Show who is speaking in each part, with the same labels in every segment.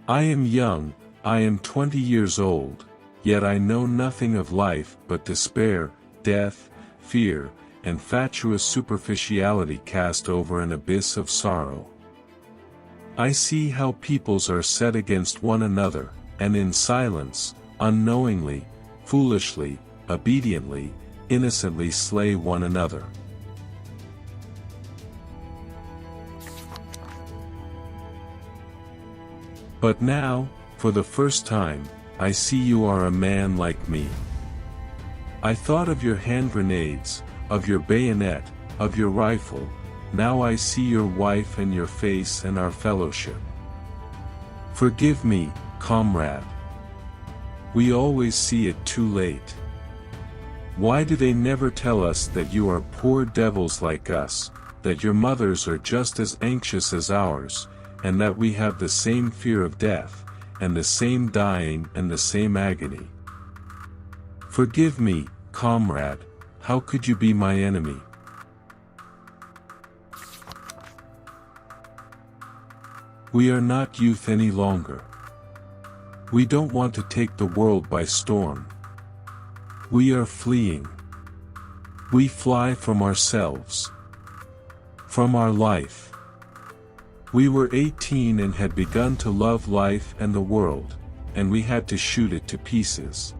Speaker 1: I am young, I am 20 years old, yet I know nothing of life but despair, death, fear, and fatuous superficiality cast over an abyss of sorrow. I see how peoples are set against one another, and in silence, unknowingly, foolishly, obediently, innocently slay one another. But now, for the first time, I see you are a man like me. I thought of your hand grenades, of your bayonet, of your rifle, now I see your wife and your face and our fellowship. Forgive me, comrade. We always see it too late. Why do they never tell us that you are poor devils like us, that your mothers are just as anxious as ours, and that we have the same fear of death, and the same dying and the same agony? Forgive me, comrade, how could you be my enemy? We are not youth any longer. We don't want to take the world by storm. We are fleeing. We fly from ourselves. From our life. We were 18 and had begun to love life and the world, and we had to shoot it to pieces.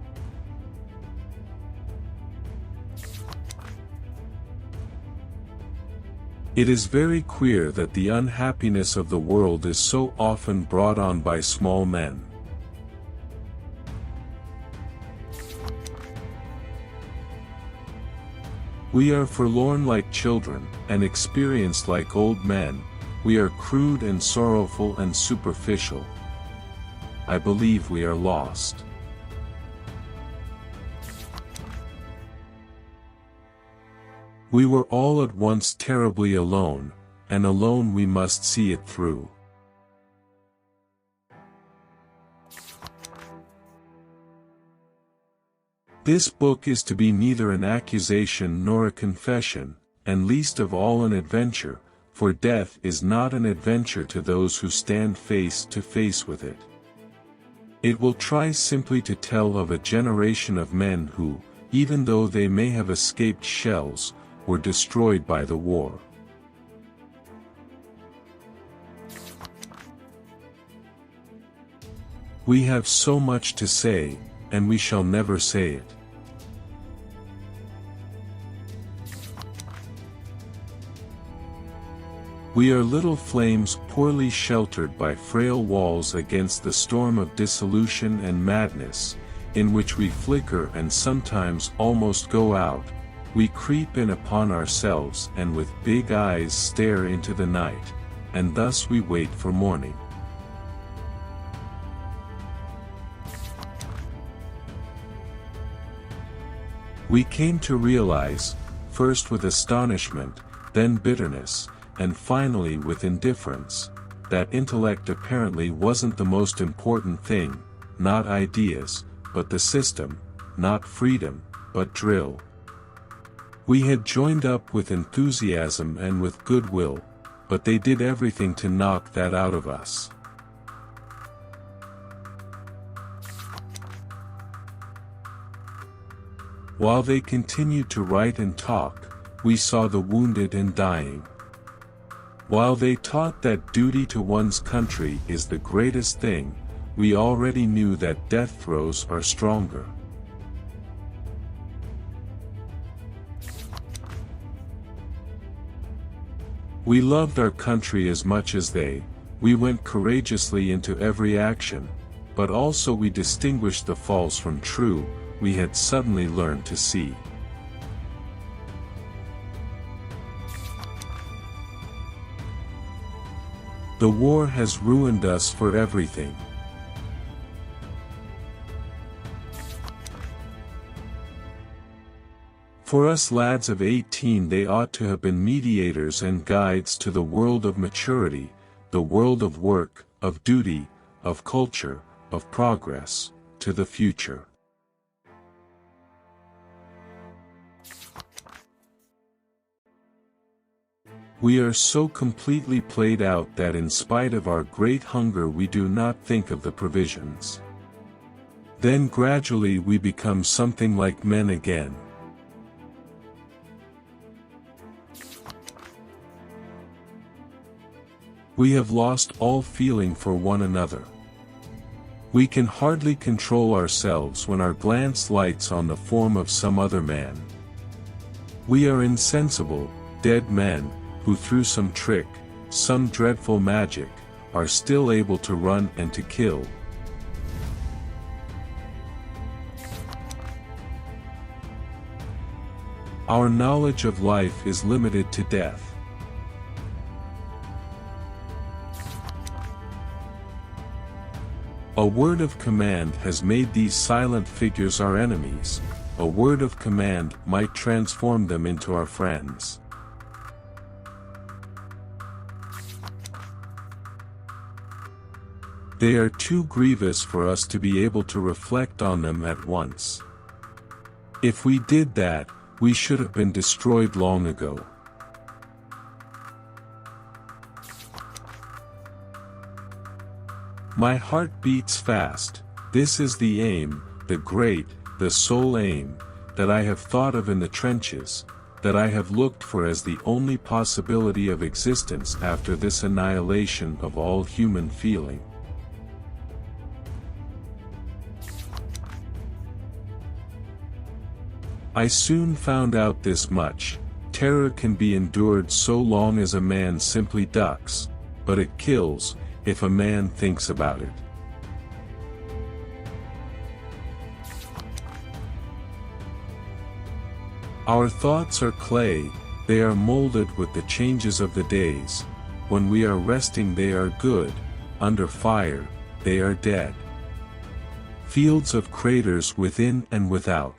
Speaker 1: It is very queer that the unhappiness of the world is so often brought on by small men. We are forlorn like children, and experienced like old men. We are crude and sorrowful and superficial. I believe we are lost. We were all at once terribly alone, and alone we must see it through. This book is to be neither an accusation nor a confession, and least of all an adventure, for death is not an adventure to those who stand face to face with it. It will try simply to tell of a generation of men who, even though they may have escaped shells, were destroyed by the war. We have so much to say, and we shall never say it. We are little flames poorly sheltered by frail walls against the storm of dissolution and madness, in which we flicker and sometimes almost go out. We creep in upon ourselves and with big eyes stare into the night, and thus we wait for morning. We came to realize, first with astonishment, then bitterness, and finally with indifference, that intellect apparently wasn't the most important thing, not ideas, but the system, not freedom, but drill. We had joined up with enthusiasm and with goodwill, but they did everything to knock that out of us. While they continued to write and talk, we saw the wounded and dying. While they taught that duty to one's country is the greatest thing, we already knew that death throes are stronger. We loved our country as much as they. We went courageously into every action, but also we distinguished the false from true. We had suddenly learned to see. The war has ruined us for everything. For us lads of 18 they ought to have been mediators and guides to the world of maturity, the world of work, of duty, of culture, of progress, to the future. We are so completely played out that in spite of our great hunger we do not think of the provisions. Then gradually we become something like men again. We have lost all feeling for one another. We can hardly control ourselves when our glance lights on the form of some other man. We are insensible, dead men, who through some trick, some dreadful magic, are still able to run and to kill. Our knowledge of life is limited to death. A word of command has made these silent figures our enemies. A word of command might transform them into our friends. They are too grievous for us to be able to reflect on them at once. If we did that, we should have been destroyed long ago. My heart beats fast. This is the aim, the great, the sole aim, that I have thought of in the trenches, that I have looked for as the only possibility of existence after this annihilation of all human feeling. I soon found out this much: terror can be endured so long as a man simply ducks, but it kills, if a man thinks about it. Our thoughts are clay, they are molded with the changes of the days. When we are resting they are good, under fire, they are dead. Fields of craters within and without.